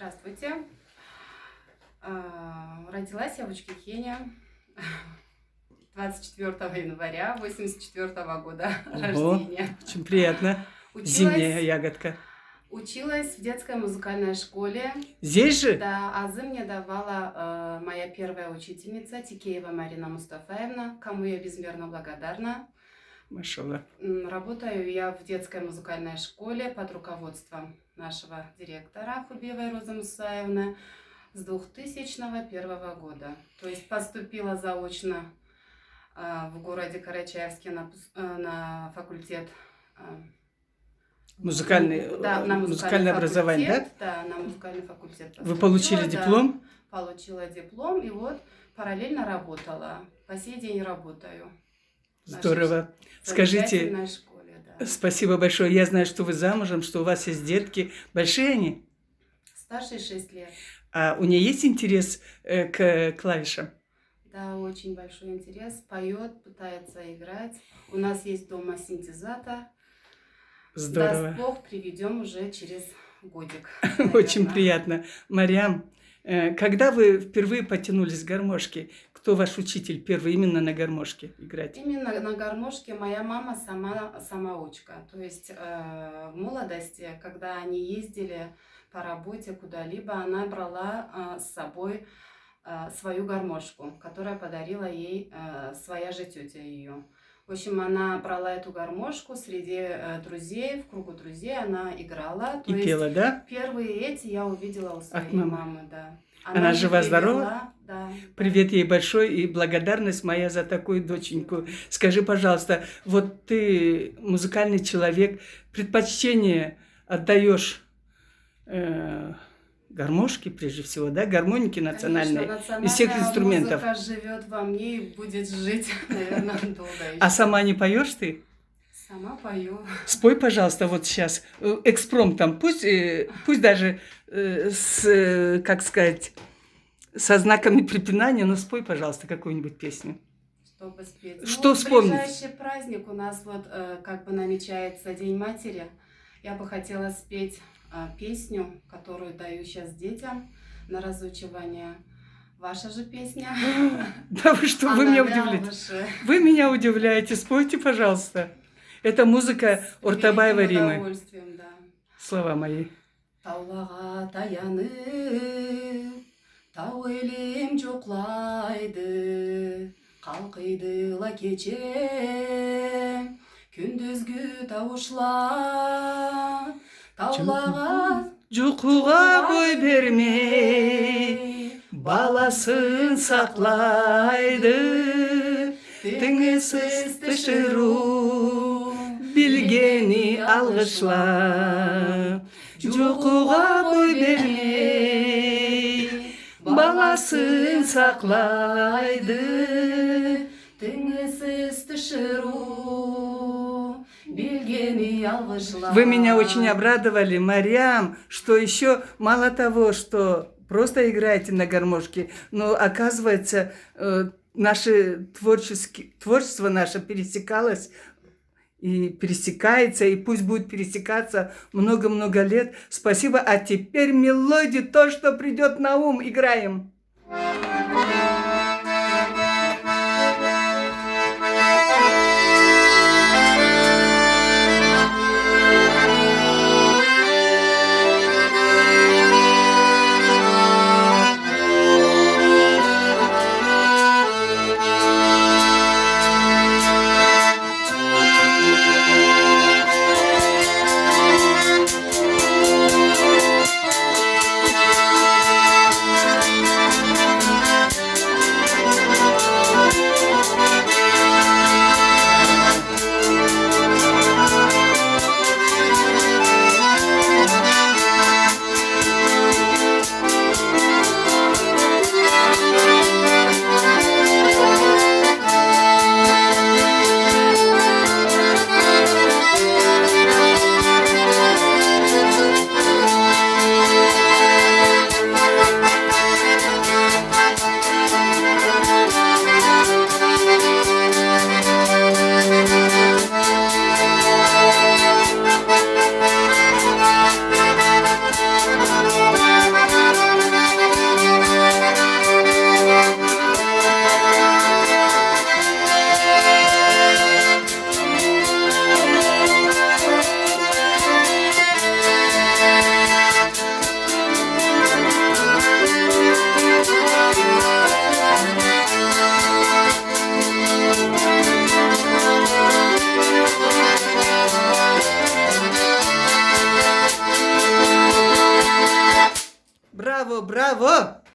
Здравствуйте. Родилась я в Учкекене 24 января 1984 года рождения. Очень приятно. Зимняя ягодка. Училась в детской музыкальной школе. Здесь же? Да, азы мне давала моя первая учительница Тикеева Марина Мустафаевна, кому я безмерно благодарна. Машаллах. Работаю я в детской музыкальной школе под руководством нашего директора Хубиевой Розы Мусаевны с 2001 года. То есть поступила заочно в городе Карачаевске на факультет музыкальное образование, да? Да, на музыкальный факультет. Вы получили диплом? Да, получила диплом и вот параллельно работала. По сей день работаю. Здорово. Скажите, школе, да. Спасибо большое. Я знаю, что вы замужем, что у вас есть детки. Большие они? Старший 6 лет. А у нее есть интерес к клавишам? Да, очень большой интерес. Поет, пытается играть. У нас есть дома синтезатор. Здорово. Даст Бог, приведем уже через годик. Очень приятно. Мариам, когда вы впервые потянулись к гармошке? Кто ваш учитель первый именно на гармошке играть? Именно на гармошке моя мама самоучка. То есть в молодости, когда они ездили по работе куда-либо, она брала с собой свою гармошку, которая подарила ей своя же тетя ее. В общем, она брала эту гармошку среди друзей, в кругу друзей она играла. И пела, да? Первые эти я увидела у своей мамы, да. Она жива-здорова? Да. Привет ей большой и благодарность моя за такую доченьку. Скажи, пожалуйста, вот ты музыкальный человек, предпочтение отдаешь гармошке прежде всего, да? Гармоники национальной. Конечно, из всех инструментов. Музыка живет во мне и будет жить, наверное, долго еще. А сама не поешь ты? Сама пою. Спой, пожалуйста, вот сейчас экспромтом, пусть даже как сказать, со знаками препинания, но спой, пожалуйста, какую-нибудь песню. Чтобы спеть. Что вспомнить? В ближайший праздник у нас вот как бы намечается День матери. Я бы хотела спеть песню, которую даю сейчас детям на разучивание. Ваша же песня. Да вы что, вы меня удивляете. Вы меня удивляете. Спойте, пожалуйста. Это музыка Ортабаева Римы. С удовольствием, да. Слова мои. Таулаға таянып, тау елем жоқлайды, қалқиды ла кече, күндізгі тауышлар, таулаға Жұқуға бой бермей, баласын сақлайды, теңізсіз тышыру, білгені алғышла. Жұқуға бой бермей, баласын сақлайды, теңізсіз тышыру, білгені алғышла. Вы меня очень обрадовали, Мариам, что еще мало того, что просто играете на гармошке, но оказывается, наше творчество наше пересекалось и пересекается, и пусть будет пересекаться много-много лет. Спасибо. А теперь мелодия, то, что придет на ум, играем. браво!